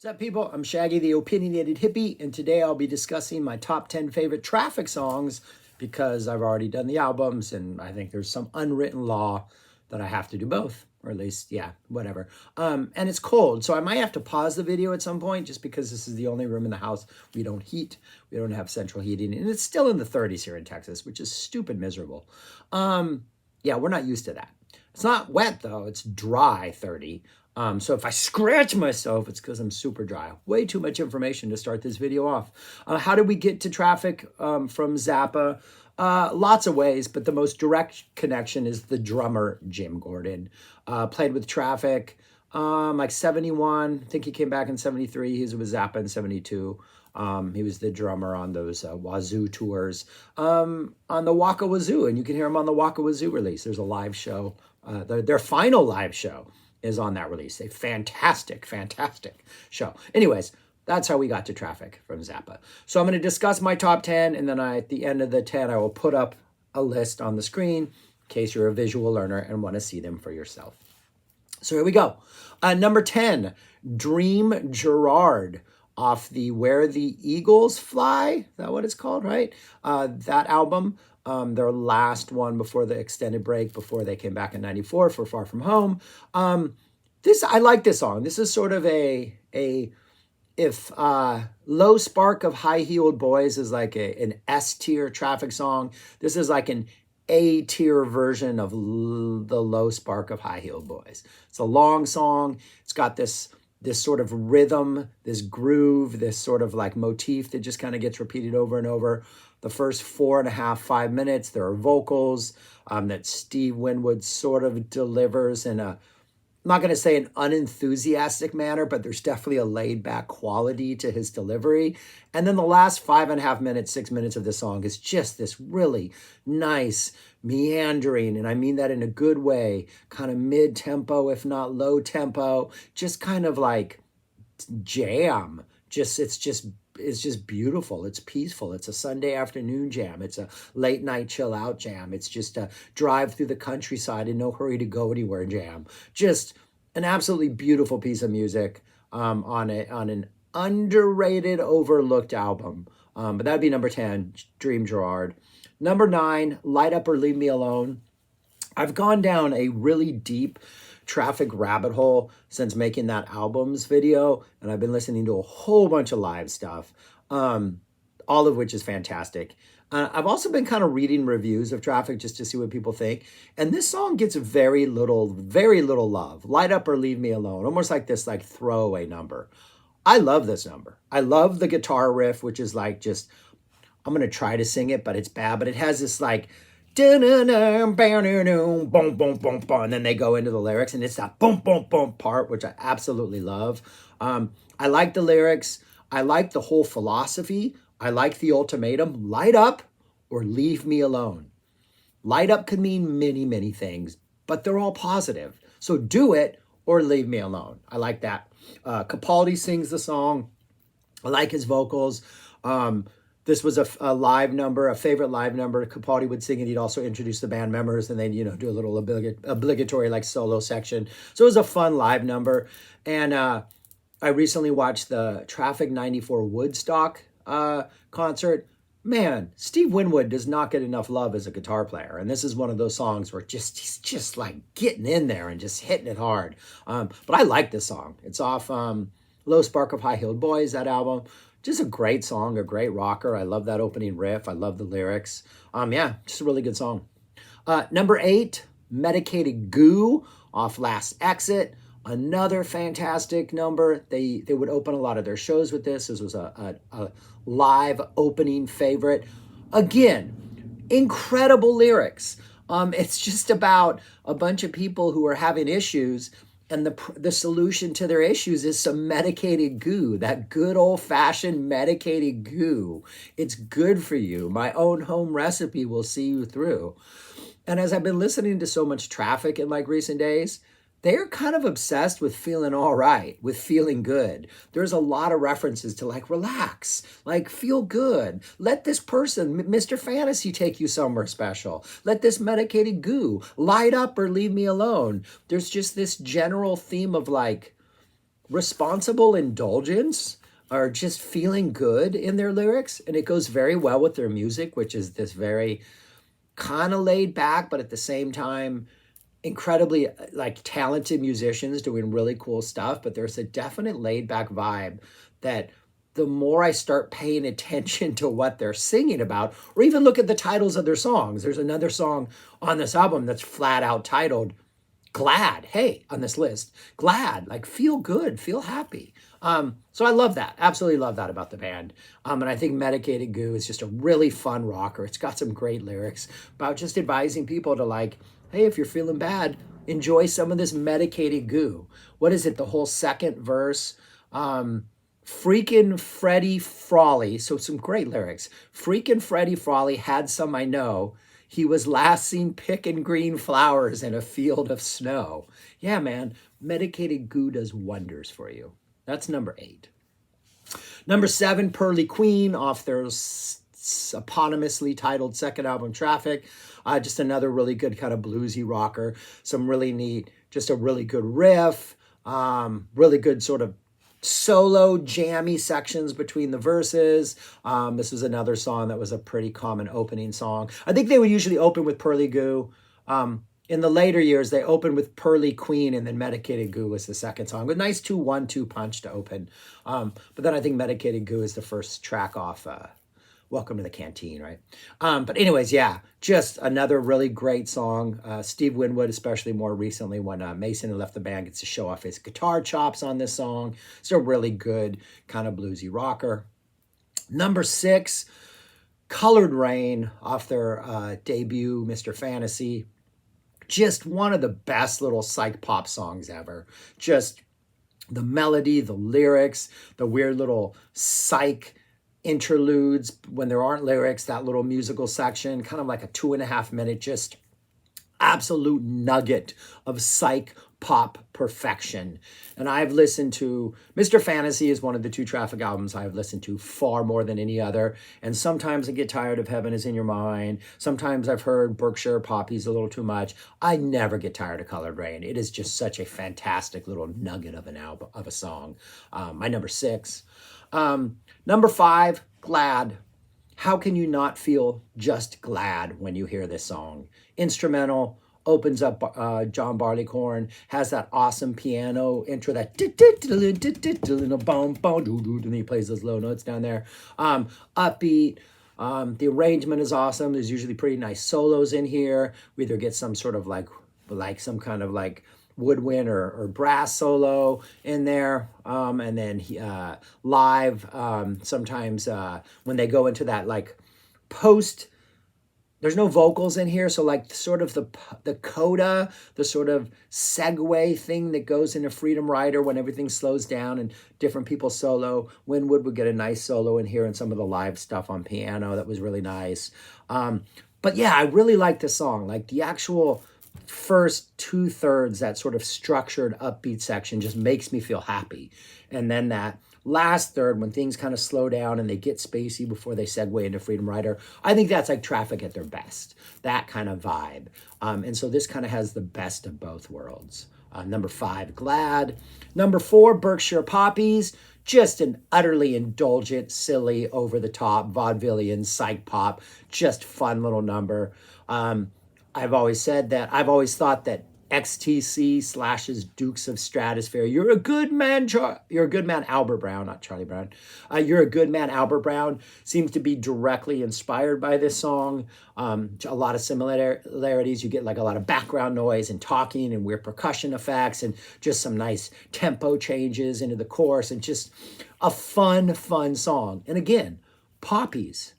What's up, people? I'm Shaggy, the opinionated hippie, and today I'll be discussing my top 10 favorite Traffic songs because I've already done the albums, and I think there's some unwritten law that I have to do both, or at least, yeah, whatever. And it's cold, so I might have to pause the video at some point just because this is the only room in the house we don't heat. We don't have central heating, and it's still in the 30s here in Texas, which is stupid miserable. Yeah, we're not used to that. It's not wet, though. It's dry 30. So if I scratch myself, it's because I'm super dry. Way too much information to start this video off. How did we get to Traffic from Zappa? Lots of ways, but the most direct connection is the drummer, Jim Gordon. Played with Traffic like 71. I think he came back in 73. He was with Zappa in 72. He was the drummer on those Wazoo tours, on the Waka Wazoo, and you can hear him on the Waka Wazoo release. There's a live show. Their final live show is on that release. A fantastic, fantastic show. Anyways, that's how we got to Traffic from Zappa. So I'm going to discuss my top 10, and then at the end of the 10, I will put up a list on the screen in case you're a visual learner and want to see them for yourself. So here we go. Number 10, Dream Gerard, off the Where the Eagles Fly. Is that what it's called, right? That album. Their last one before the extended break, before they came back in 94 for Far From Home. I like this song. This is sort of if Low Spark of High Heeled Boys is like an S tier Traffic song, this is like an A tier version of the Low Spark of High Heeled Boys. It's a long song. It's got this sort of rhythm, this groove, this sort of like motif that just kind of gets repeated over and over. The first 4.5, 5 minutes, there are vocals that Steve Winwood sort of delivers in I'm not going to say an unenthusiastic manner, but there's definitely a laid-back quality to his delivery. And then the last 5.5 minutes, 6 minutes of the song is just this really nice, meandering, and I mean that in a good way, kind of mid-tempo, if not low tempo, just kind of like jam. It's just beautiful. It's peaceful. It's a Sunday afternoon jam. It's a late night chill out jam. It's just a drive through the countryside in no hurry to go anywhere jam. Just an absolutely beautiful piece of music on an underrated, overlooked album. But that'd be number 10, Dream Gerard. Number 9, Light Up or Leave Me Alone. I've gone down a really deep Traffic rabbit hole since making that albums video, and I've been listening to a whole bunch of live stuff, all of which is fantastic. I've also been kind of reading reviews of Traffic just to see what people think, and this song gets very little love. Light Up or Leave Me Alone, almost like this like throwaway number. I love this number. I love the guitar riff, which is like just, I'm going to try to sing it, but it's bad, but it has this like boom, boom, boom, boom, and then they go into the lyrics, and it's that boom, boom, boom part, which I absolutely love. I like the lyrics. I like the whole philosophy. I like the ultimatum. Light up or leave me alone. Light up could mean many, many things, but they're all positive. So do it or leave me alone. I like that. Capaldi sings the song. I like his vocals. This was a live number, a favorite live number. Capaldi would sing it. He'd also introduce the band members and then, do a little obligatory like solo section. So it was a fun live number. And I recently watched the Traffic 94 Woodstock concert. Man, Steve Winwood does not get enough love as a guitar player. And this is one of those songs where he's just like getting in there and just hitting it hard. But I like this song. It's off Low Spark of High Heeled Boys, that album. Just a great song, a great rocker. I love that opening riff. I love the lyrics. Yeah, just a really good song. Number 8, Medicated Goo off Last Exit. Another fantastic number. They would open a lot of their shows with this. This was a live opening favorite. Again, incredible lyrics. It's just about a bunch of people who are having issues, and the solution to their issues is some medicated goo, that good old-fashioned medicated goo. It's good for you. My own home recipe will see you through. And as I've been listening to so much Traffic in like recent days, they're kind of obsessed with feeling all right, with feeling good. There's a lot of references to like, relax, like feel good. Let this person, Mr. Fantasy, take you somewhere special. Let this medicated goo light up or leave me alone. There's just this general theme of like, responsible indulgence or just feeling good in their lyrics. And it goes very well with their music, which is this very kind of laid back, but at the same time, incredibly like talented musicians doing really cool stuff. But there's a definite laid back vibe that the more I start paying attention to what they're singing about, or even look at the titles of their songs. There's another song on this album that's flat out titled Glad. Hey, on this list, glad, like feel good, feel happy. So I love that. Absolutely love that about the band. And I think Medicated Goo is just a really fun rocker. It's got some great lyrics about just advising people to like, hey, if you're feeling bad, enjoy some of this Medicated Goo. What is it? The whole second verse. Freaking Freddie Frawley. So some great lyrics. Freaking Freddie Frawley had some I know. He was last seen picking green flowers in a field of snow. Yeah, man, Medicated Goo does wonders for you. That's number 8. Number 7, Pearly Queen off their eponymously titled second album, Traffic. Just another really good kind of bluesy rocker. Some really neat, just a really good riff. Really good sort of solo jammy sections between the verses. This was another song that was a pretty common opening song. I think they would usually open with Pearly Goo. In the later years, they opened with Pearly Queen, and then Medicated Goo was the second song. A nice 2-1-2 punch to open. But then I think Medicated Goo is the first track off Welcome to the Canteen, right? But anyways, yeah, just another really great song. Steve Winwood, especially more recently when Mason had left the band, gets to show off his guitar chops on this song. It's a really good kind of bluesy rocker. Number 6, Colored Rain off their debut, Mr. Fantasy. Just one of the best little psych pop songs ever. Just the melody, the lyrics, the weird little psych interludes when there aren't lyrics, that little musical section, kind of like a 2.5 minute, just absolute nugget of psych pop perfection. And I've listened to Mr. Fantasy is one of the 2 Traffic albums I've listened to far more than any other. And sometimes I get tired of Heaven Is in Your Mind. Sometimes I've heard Berkshire Poppy's a little too much. I never get tired of Colored Rain. It is just such a fantastic little nugget of an album, of a song. My number 6. Number 5, Glad. How can you not feel just glad when you hear this song? Instrumental, opens up John Barleycorn, has that awesome piano intro, that and he plays those low notes down there. Upbeat. The arrangement is awesome. There's usually pretty nice solos in here. We either get some sort of like some kind of like woodwind or brass solo in there, and then live sometimes when they go into that like post, there's no vocals in here, so like sort of the coda, the sort of segue thing that goes into Freedom Rider when everything slows down and different people solo. Winwood would get a nice solo in here and some of the live stuff on piano that was really nice. But yeah, I really like this song. Like the actual first 2/3, that sort of structured upbeat section just makes me feel happy. And then that last third, when things kind of slow down and they get spacey before they segue into Freedom Rider, I think that's like Traffic at their best, that kind of vibe. And so this kind of has the best of both worlds. Number 5, Glad. Number 4, Berkshire Poppies. Just an utterly indulgent, silly, over-the-top, vaudevillian, psych pop, just fun little number. I've always thought that XTC slashes Dukes of Stratosphere. You're a good man, Albert Brown, not Charlie Brown. You're a good man, Albert Brown seems to be directly inspired by this song. A lot of similarities. You get like a lot of background noise and talking and weird percussion effects and just some nice tempo changes into the chorus and just a fun song. And again, poppies,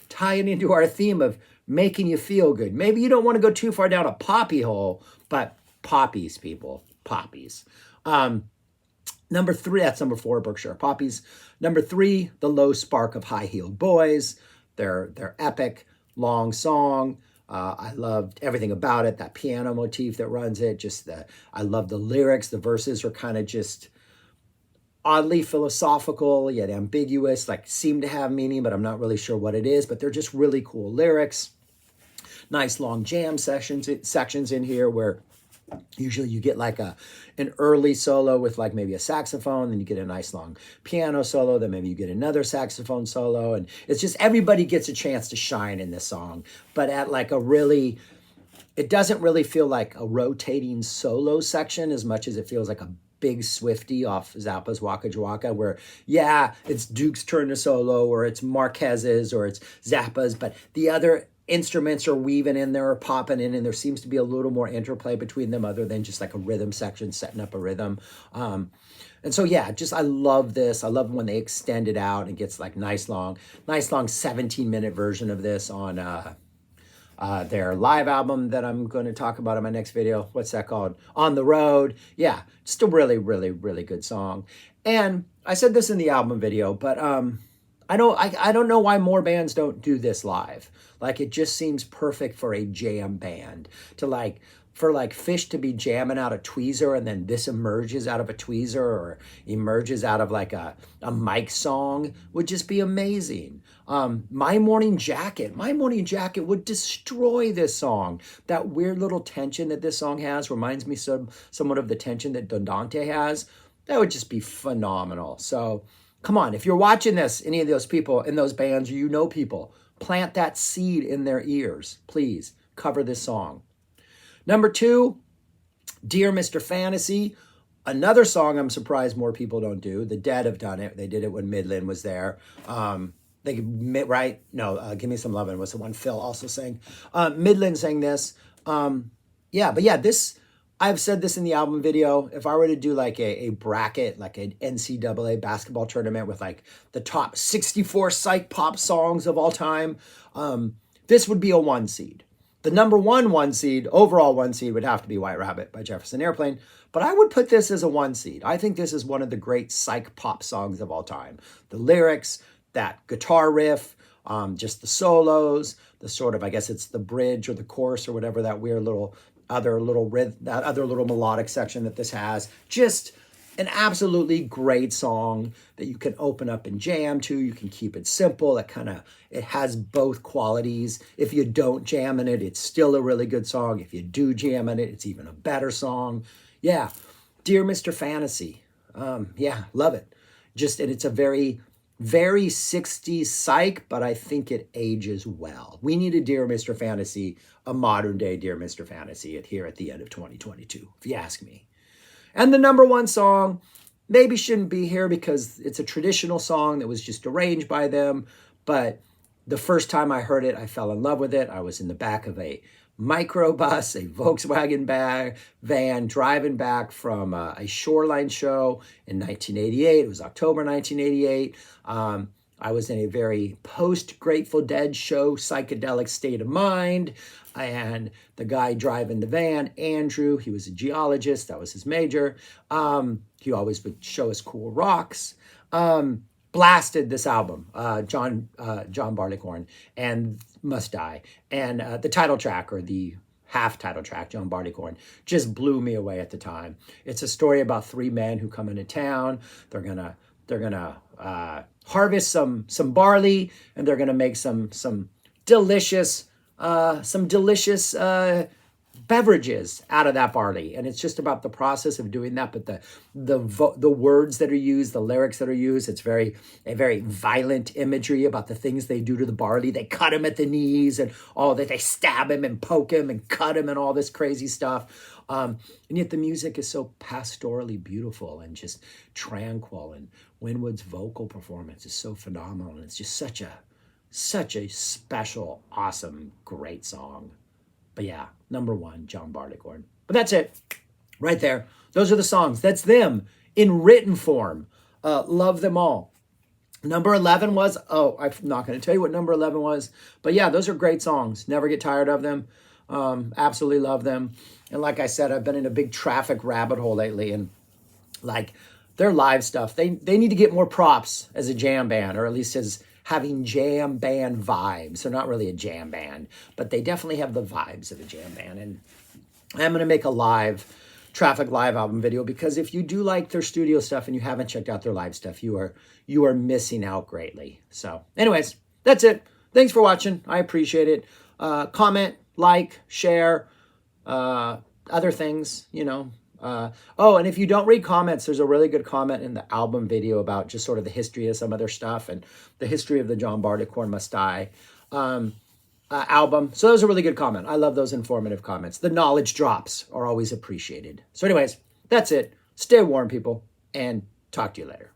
tying into our theme of making you feel good. Maybe you don't want to go too far down a poppy hole, but poppies, people, poppies. Number 3, that's number 4, Berkshire Poppies. Number 3, The Low Spark of High-Heeled Boys. They're epic, long song. I loved everything about it, that piano motif that runs it. I love the lyrics. The verses are kind of just oddly philosophical yet ambiguous, like seem to have meaning, but I'm not really sure what it is, but they're just really cool lyrics. Nice long jam sections in here where Usually you get like an early solo with like maybe a saxophone, then you get a nice long piano solo, then maybe you get another saxophone solo. And it's just everybody gets a chance to shine in this song, but at like a really, it doesn't really feel like a rotating solo section as much as it feels like a big Swifty off Zappa's Waka Jawaka, where, yeah, it's Duke's turn to solo, or it's Marquez's, or it's Zappa's, but the other instruments are weaving in there or popping in, and there seems to be a little more interplay between them other than just like a rhythm section setting up a rhythm. And so, yeah, just I love this. I love when they extend it out and gets like nice long 17-minute version of this on their live album that I'm going to talk about in my next video. What's that called? On the Road. Yeah, just a really, really, really good song. And I said this in the album video, but I don't know why more bands don't do this live. Like, it just seems perfect for a jam band to like, for like Fish to be jamming out a tweezer and then this emerges out of a tweezer or emerges out of like a Mike song would just be amazing. My Morning Jacket would destroy this song. That weird little tension that this song has reminds me somewhat of the tension that Don Dante has. That would just be phenomenal. So come on, if you're watching this, any of those people in those bands, or you know people, plant that seed in their ears. Please cover this song. Number 2, Dear Mr. Fantasy, another song I'm surprised more people don't do. The Dead have done it. They did it when Midland was there. Right? No, Give Me Some Lovin' was the one Phil also sang. Midland sang this. This, I've said this in the album video. If I were to do like a bracket, like an NCAA basketball tournament with like the top 64 psych pop songs of all time, this would be a 1 seed. The number one seed, overall 1 seed, would have to be White Rabbit by Jefferson Airplane. But I would put this as a 1 seed. I think this is one of the great psych pop songs of all time. The lyrics, that guitar riff, just the solos, the sort of, I guess it's the bridge or the chorus or whatever, that weird other little melodic section that this has. Just an absolutely great song that you can open up and jam to. You can keep it simple. It has both qualities. If you don't jam in it, it's still a really good song. If you do jam in it, it's even a better song. Yeah, Dear Mr. Fantasy. Love it. And it's a very, very 60s psych, but I think it ages well. We need a Dear Mr. Fantasy, a modern day Dear Mr. Fantasy here at the end of 2022, if you ask me. And the number 1 song maybe shouldn't be here because it's a traditional song that was just arranged by them. But the first time I heard it, I fell in love with it. I was in the back of a microbus, a Volkswagen van, driving back from a Shoreline show in 1988. It was October 1988. I was in a very post-Grateful Dead show psychedelic state of mind. And the guy driving the van, Andrew, he was a geologist. That was his major. He always would show us cool rocks. Blasted this album, John Barleycorn and Must Die. And the title track, or the half title track, John Barleycorn, just blew me away at the time. It's a story about 3 men who come into town. They're gonna harvest some barley, and they're gonna make some delicious beverages out of that barley. And it's just about the process of doing that. But the words that are used, the lyrics that are used, it's a very violent imagery about the things they do to the barley. They cut him at the knees and all that. They stab him and poke him and cut him and all this crazy stuff. And yet the music is so pastorally beautiful and just tranquil. And Winwood's vocal performance is so phenomenal. And it's just such a special, awesome, great song. But yeah, number 1, John Barleycorn. But that's it, right there. Those are the songs. That's them in written form. Love them all. Number 11 was, I'm not going to tell you what number 11 was. But yeah, those are great songs. Never get tired of them. Absolutely love them. And like I said, I've been in a big Traffic rabbit hole lately. And like their live stuff, they need to get more props as a jam band, or at least as having jam band vibes. They're not really a jam band, but they definitely have the vibes of a jam band. And I'm going to make a Traffic live album video, because if you do like their studio stuff and you haven't checked out their live stuff, you are missing out greatly. So anyways, that's it. Thanks for watching. I appreciate it. Comment, like, share, other things, oh, and if you don't read comments, there's a really good comment in the album video about just sort of the history of some other stuff and the history of the John Barleycorn Must Die album. So that was a really good comment. I love those informative comments. The knowledge drops are always appreciated. So anyways, that's it. Stay warm, people, and talk to you later.